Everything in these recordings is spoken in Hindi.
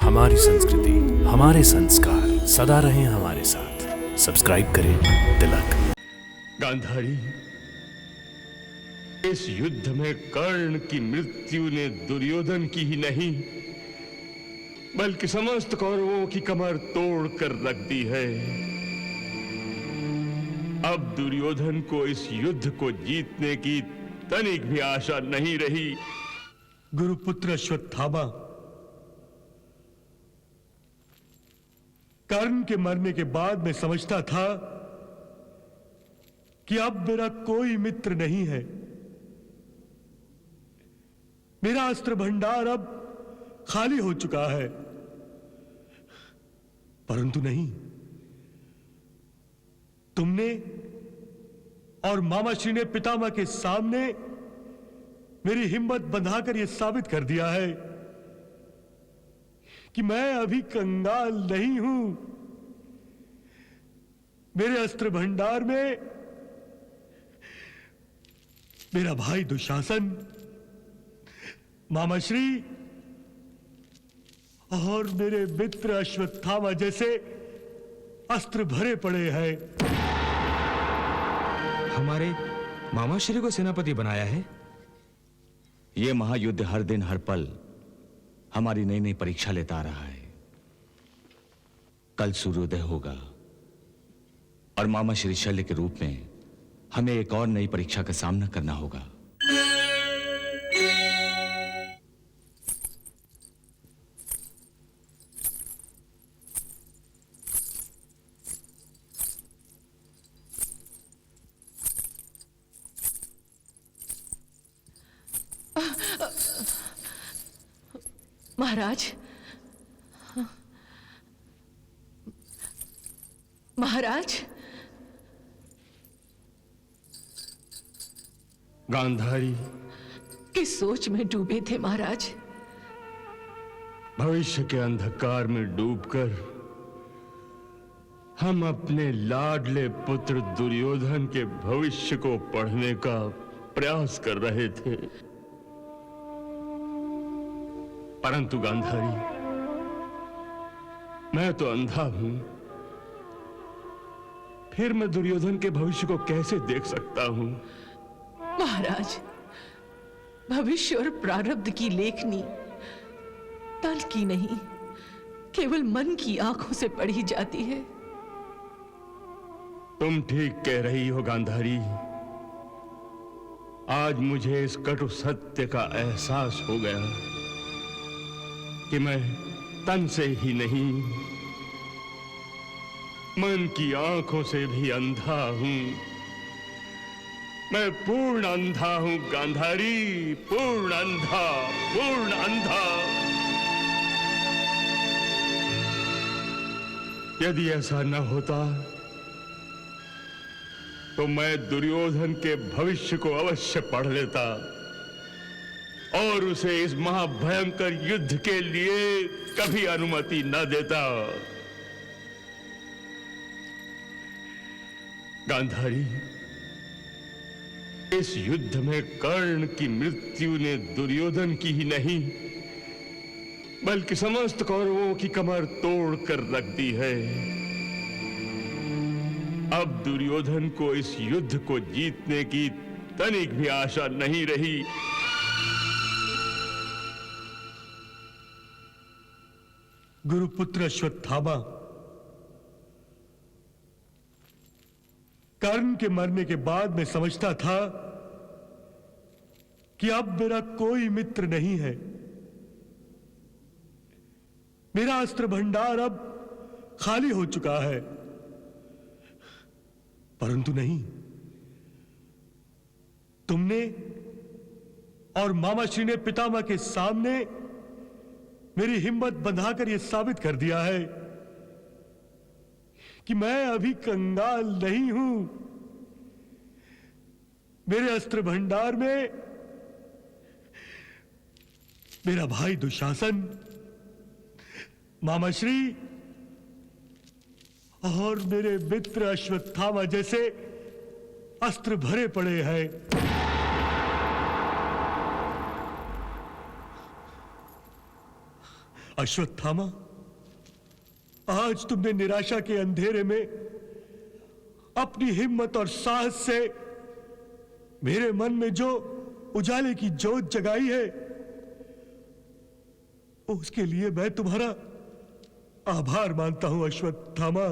हमारी संस्कृति, हमारे संस्कार सदा रहें हमारे साथ। सब्सक्राइब करें तिलक। गांधारी, इस युद्ध में कर्ण की मृत्यु ने दुर्योधन की ही नहीं बल्कि समस्त कौरवों की कमर तोड़ कर रख दी है। अब दुर्योधन को इस युद्ध को जीतने की तनिक भी आशा नहीं रही। गुरुपुत्र अश्वत्थामा, कर्ण के मरने के बाद मैं समझता था कि अब मेरा कोई मित्र नहीं है। मेरा अस्त्र भंडार अब खाली हो चुका है, परंतु नहीं, तुमने और मामाश्री ने पितामह के सामने मेरी हिम्मत बंधाकर यह साबित कर दिया है कि मैं अभी कंगाल नहीं हूं। मेरे अस्त्र भंडार में मेरा भाई दुशासन, मामाश्री और मेरे मित्र अश्वत्थामा जैसे अस्त्र भरे पड़े हैं। हमारे मामाश्री को सेनापति बनाया है। यह महायुद्ध हर दिन हर पल हमारी नई नई परीक्षा लेता आ रहा है। कल सूर्योदय होगा और मामा श्री शल्य के रूप में हमें एक और नई परीक्षा का सामना करना होगा। महाराज, महाराज, गांधारी, किस सोच में डूबे थे महाराज? भविष्य के अंधकार में डूबकर हम अपने लाडले पुत्र दुर्योधन के भविष्य को पढ़ने का प्रयास कर रहे थे। परंतु गांधारी, मैं तो अंधा हूं, फिर मैं दुर्योधन के भविष्य को कैसे देख सकता हूं? महाराज, भविष्य और प्रारब्ध की लेखनी तल की नहीं, केवल मन की आंखों से पढ़ी जाती है। तुम ठीक कह रही हो गांधारी। आज मुझे इस कटु सत्य का एहसास हो गया कि मैं तन से ही नहीं, मन की आंखों से भी अंधा हूं। मैं पूर्ण अंधा हूं गांधारी, पूर्ण अंधा, पूर्ण अंधा। यदि ऐसा न होता तो मैं दुर्योधन के भविष्य को अवश्य पढ़ लेता और उसे इस महाभयंकर युद्ध के लिए कभी अनुमति न देता। गांधारी, इस युद्ध में कर्ण की मृत्यु ने दुर्योधन की ही नहीं बल्कि समस्त कौरवों की कमर तोड़ कर रख दी है। अब दुर्योधन को इस युद्ध को जीतने की तनिक भी आशा नहीं रही। गुरुपुत्र अश्वत्थामा, कर्ण के मरने के बाद मैं समझता था कि अब मेरा कोई मित्र नहीं है। मेरा अस्त्र भंडार अब खाली हो चुका है, परंतु नहीं, तुमने और मामाश्री ने पितामह के सामने मेरी हिम्मत बंधाकर यह साबित कर दिया है कि मैं अभी कंगाल नहीं हूं। मेरे अस्त्र भंडार में मेरा भाई दुशासन, मामाश्री और मेरे मित्र अश्वत्थामा जैसे अस्त्र भरे पड़े हैं। अश्वत्थामा, आज तुमने निराशा के अंधेरे में अपनी हिम्मत और साहस से मेरे मन में जो उजाले की ज्योत जगाई है, उसके लिए मैं तुम्हारा आभार मानता हूं अश्वत्थामा।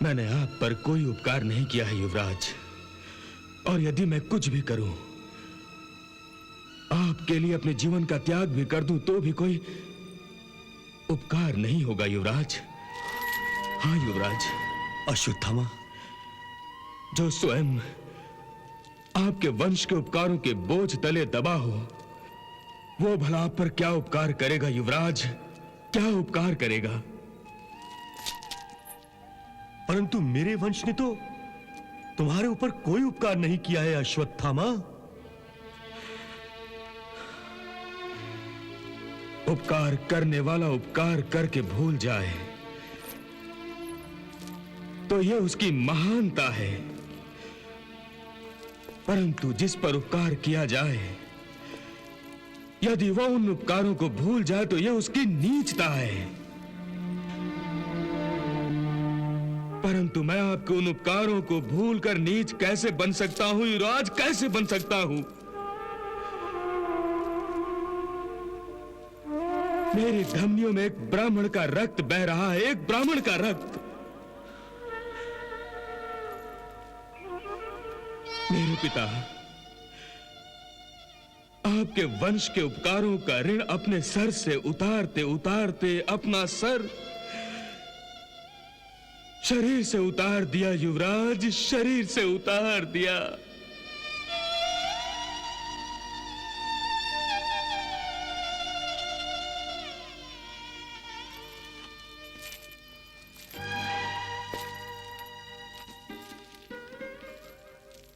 मैंने आप पर कोई उपकार नहीं किया है युवराज, और यदि मैं कुछ भी करूं, आपके लिए अपने जीवन का त्याग भी कर दूं, तो भी कोई उपकार नहीं होगा युवराज। हाँ युवराज। अश्वत्थामा, जो स्वयं आपके वंश के उपकारों के बोझ तले दबा हो, वो भला आप पर क्या उपकार करेगा युवराज? क्या उपकार करेगा? परंतु मेरे वंश ने तो तुम्हारे ऊपर कोई उपकार नहीं किया है अश्वत्थामा। उपकार करने वाला उपकार करके भूल जाए तो यह उसकी महानता है, परंतु जिस पर उपकार किया जाए, यदि वह उन उपकारों को भूल जाए तो यह उसकी नीचता है। परंतु मैं आपके उन उपकारों को भूलकर नीच कैसे बन सकता हूं युवराज? कैसे बन सकता हूं? मेरी धमनियों में एक ब्राह्मण का रक्त बह रहा है, एक ब्राह्मण का रक्त। मेरे पिता आपके वंश के उपकारों का ऋण अपने सर से उतारते उतारते अपना सर शरीर से उतार दिया युवराज, शरीर से उतार दिया।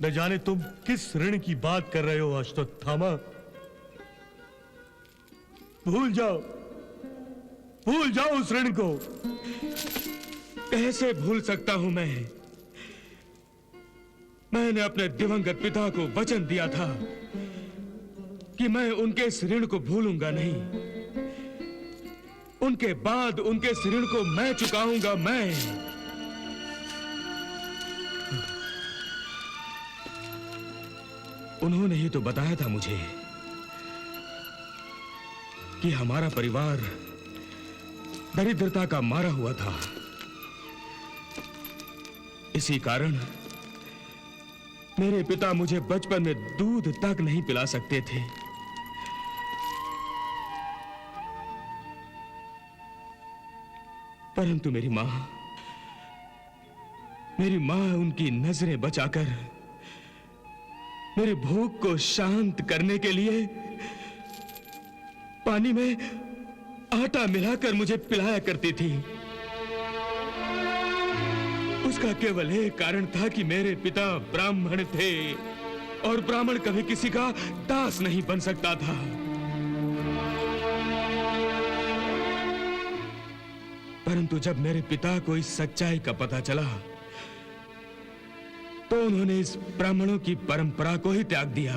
न जाने तुम किस ऋण की बात कर रहे हो अश्वत्थामा। भूल जाओ उस ऋण को। कैसे भूल सकता हूं मैं? मैंने अपने दिवंगत पिता को वचन दिया था कि मैं उनके इस ऋण को भूलूंगा नहीं। उनके बाद उनके इस ऋण को मैं चुकाऊंगा। मैं उन्होंने ही तो बताया था मुझे कि हमारा परिवार दरिद्रता का मारा हुआ था। इसी कारण मेरे पिता मुझे बचपन में दूध तक नहीं पिला सकते थे। परंतु मेरी मां उनकी नजरें बचाकर मेरे भूख को शांत करने के लिए पानी में आटा मिलाकर मुझे पिलाया करती थी। उसका केवल एक कारण था कि मेरे पिता ब्राह्मण थे और ब्राह्मण कभी किसी का दास नहीं बन सकता था। परंतु जब मेरे पिता को इस सच्चाई का पता चला तो उन्होंने इस ब्राह्मणों की परंपरा को ही त्याग दिया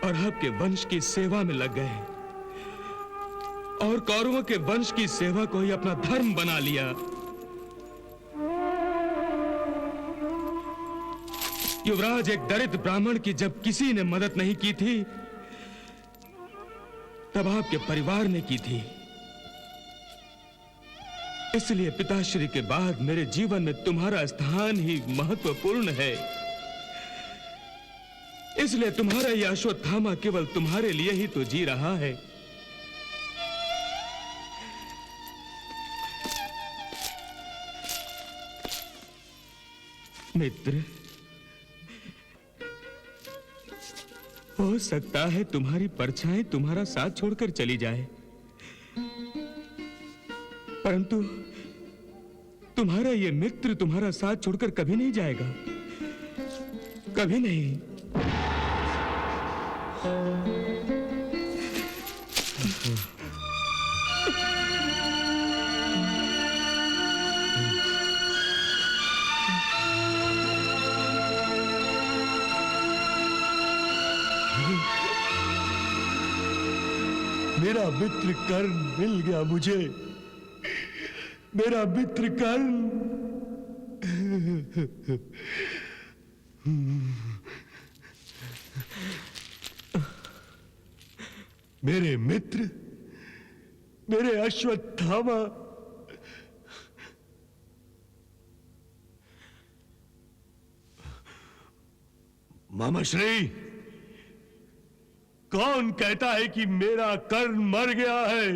और आपके वंश की सेवा में लग गए और कौरवों के वंश की सेवा को ही अपना धर्म बना लिया। युवराज, एक दरिद्र ब्राह्मण की जब किसी ने मदद नहीं की थी तब आपके परिवार ने की थी। इसलिए पिताश्री के बाद मेरे जीवन में तुम्हारा स्थान ही महत्वपूर्ण है। इसलिए तुम्हारा यह अश्वत्थामा केवल तुम्हारे लिए ही तो जी रहा है। मित्र, हो सकता है तुम्हारी परछाई तुम्हारा साथ छोड़कर चली जाए, परंतु तुम्हारा ये मित्र तुम्हारा साथ छोड़कर कभी नहीं जाएगा, कभी नहीं। मेरा मित्र कर्ण मिल गया मुझे, मेरा मित्र कर्ण। मेरे मित्र, मेरे अश्वत्थामा। मामा श्री, कौन कहता है कि मेरा कर्ण मर गया है?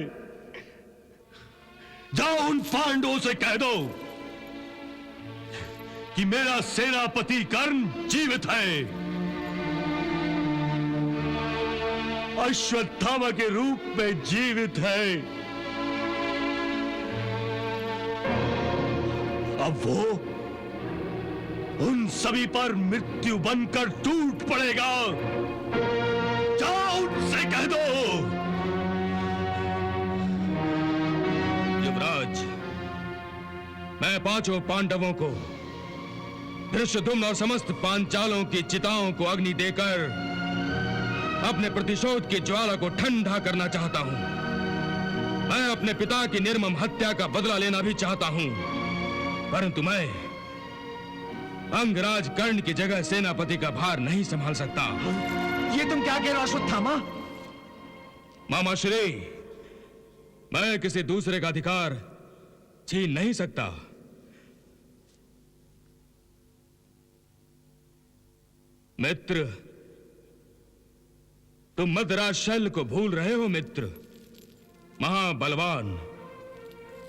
जाओ उन पांडवों से कह दो कि मेरा सेनापति कर्ण जीवित है, अश्वत्थामा के रूप में जीवित है। अब वो उन सभी पर मृत्यु बनकर टूट पड़ेगा। जाओ उनसे कह दो। युवराज, मैं पांचों पांडवों को, धृष्टद्युम्न और समस्त पांचालों की चिताओं को अग्नि देकर अपने प्रतिशोध की ज्वाला को ठंडा करना चाहता हूं। मैं अपने पिता की निर्मम हत्या का बदला लेना भी चाहता हूं, परंतु मैं अंगराज कर्ण की जगह सेनापति का भार नहीं संभाल सकता। ये तुम क्या कह रहे हो अश्वत्थामा? मामा श्री, मैं किसी दूसरे का अधिकार छीन नहीं सकता। मित्र, तुम मदराज शल्य को भूल रहे हो मित्र। महाबलवान,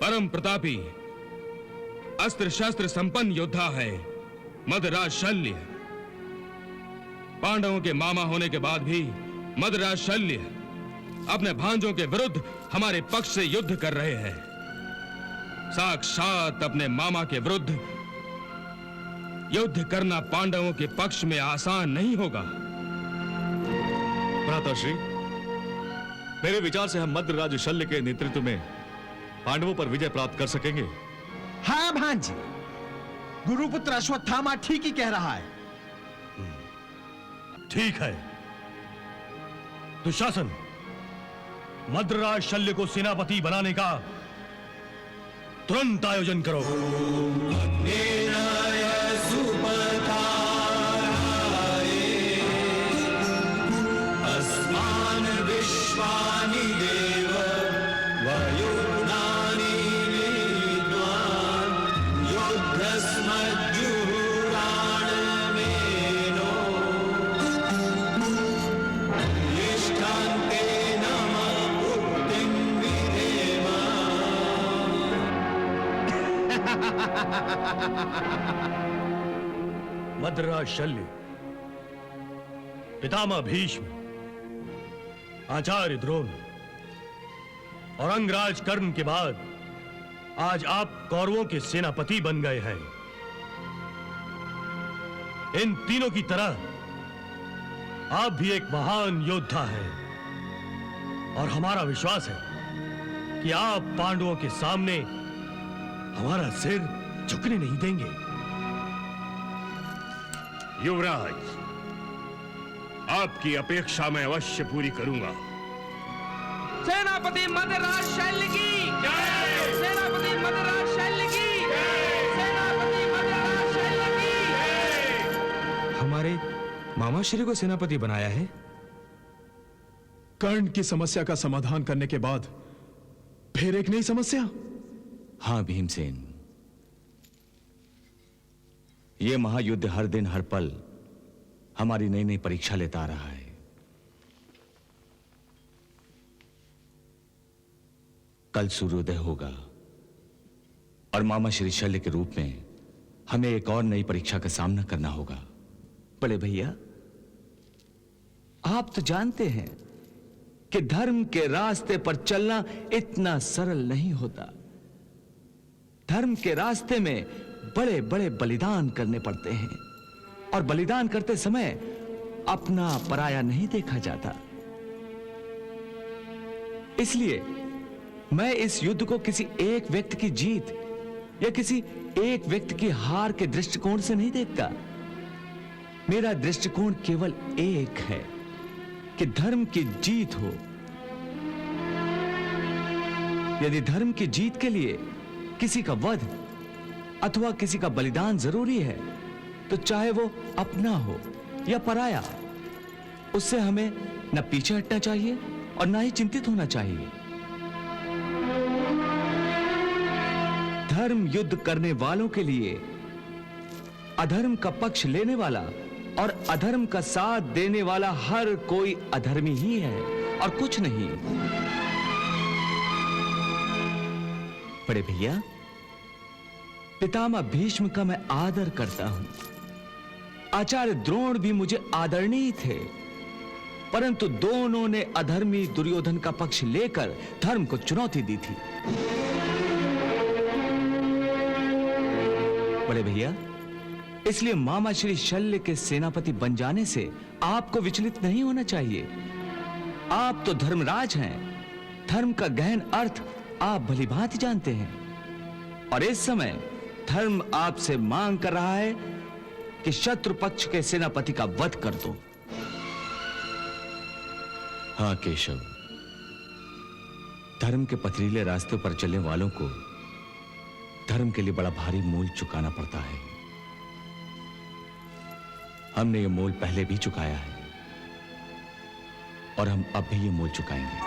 परम प्रतापी, अस्त्र शस्त्र संपन्न योद्धा है मदराज शल्य। पांडवों के मामा होने के बाद भी मदराज शल्य अपने भांजों के विरुद्ध हमारे पक्ष से युद्ध कर रहे हैं। साक्षात अपने मामा के विरुद्ध युद्ध करना पांडवों के पक्ष में आसान नहीं होगा। भ्राताश्री, मेरे विचार से हम मद्रराज शल्य के नेतृत्व में पांडवों पर विजय प्राप्त कर सकेंगे। हाँ भांजी, गुरुपुत्र अश्वत्थामा ठीक ही कह रहा है। ठीक है, दुशासन, मद्रराज शल्य को सेनापति बनाने का तुरंत आयोजन करो। मद्रराज शल्य, पितामह भीष्म, आचार्य द्रोण और अंगराज कर्ण के बाद आज आप कौरवों के सेनापति बन गए हैं। इन तीनों की तरह आप भी एक महान योद्धा हैं और हमारा विश्वास है कि आप पांडवों के सामने हमारा सिर झुकने नहीं देंगे। युवराज, आपकी अपेक्षा मैं अवश्य पूरी करूंगा। सेनापति मदराज शल्य की जय! सेनापति मदराज शल्य की जय! सेनापति मदराज शल्य की जय! हमारे मामा श्री को सेनापति बनाया है। कर्ण की समस्या का समाधान करने के बाद फिर एक नई समस्या। हाँ भीमसेन, यह महायुद्ध हर दिन हर पल हमारी नई नई परीक्षा लेता आ रहा है। कल सूर्योदय होगा और मामा श्री शल्य के रूप में हमें एक और नई परीक्षा का सामना करना होगा। बड़े भैया, आप तो जानते हैं कि धर्म के रास्ते पर चलना इतना सरल नहीं होता। धर्म के रास्ते में बड़े बड़े बलिदान करने पड़ते हैं और बलिदान करते समय अपना पराया नहीं देखा जाता। इसलिए मैं इस युद्ध को किसी एक व्यक्ति की जीत या किसी एक व्यक्ति की हार के दृष्टिकोण से नहीं देखता। मेरा दृष्टिकोण केवल एक है कि धर्म की जीत हो यदि धर्म की जीत के लिए किसी का वध अथवा किसी का बलिदान जरूरी है, तो चाहे वो अपना हो या पराया, उससे हमें न पीछे हटना चाहिए और न ही चिंतित होना चाहिए। धर्म युद्ध करने वालों के लिए अधर्म का पक्ष लेने वाला और अधर्म का साथ देने वाला हर कोई अधर्मी ही है और कुछ नहीं। बड़े भैया, पितामह भीष्म का मैं आदर करता हूं। आचार्य द्रोण भी मुझे आदरणीय थे, परंतु दोनों ने अधर्मी दुर्योधन का पक्ष लेकर धर्म को चुनौती दी थी। बड़े भैया, इसलिए मामा श्री शल्य के सेनापति बन जाने से आपको विचलित नहीं होना चाहिए। आप तो धर्मराज हैं, धर्म का गहन अर्थ आप भलीभांति जानते हैं, और इस समय धर्म आपसे मांग कर रहा है कि शत्रु पक्ष के सेनापति का वध कर दो। हाँ केशव, धर्म के पथरीले रास्ते पर चलने वालों को धर्म के लिए बड़ा भारी मूल्य चुकाना पड़ता है। हमने ये मूल्य पहले भी चुकाया है और हम अब भी ये मूल्य चुकाएंगे।